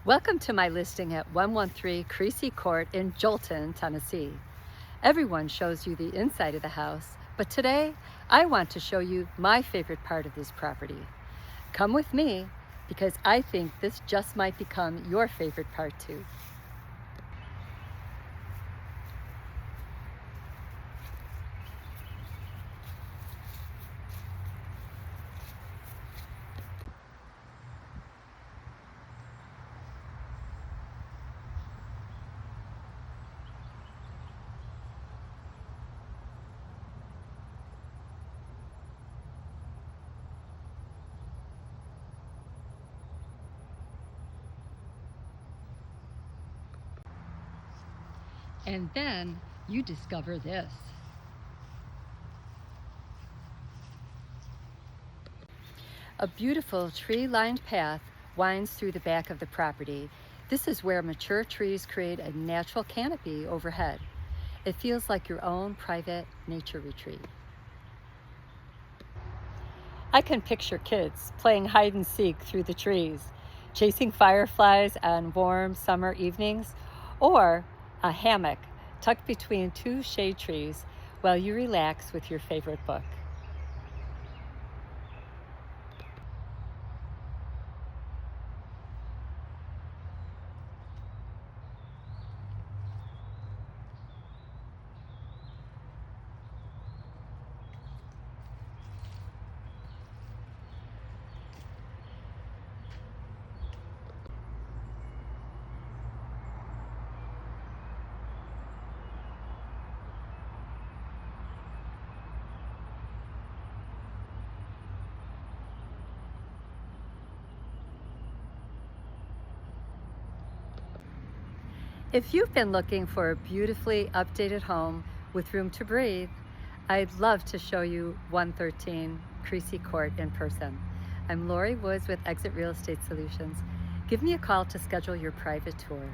Welcome to my listing at 113 Creasy Court in Joelton, Tennessee. Everyone shows you the inside of the house, but today I want to show you my favorite part of this property. Come with me because I think this just might become your favorite part too. And then you discover this. A beautiful tree-lined path winds through the back of the property. This is where mature trees create a natural canopy overhead. It feels like your own private nature retreat. I can picture kids playing hide and seek through the trees, chasing fireflies on warm summer evenings, or a hammock tucked between two shade trees while you relax with your favorite book. If you've been looking for a beautifully updated home with room to breathe, I'd love to show you 113 Creasy Court in person. I'm Laurie Woods with Exit Real Estate Solutions. Give me a call to schedule your private tour.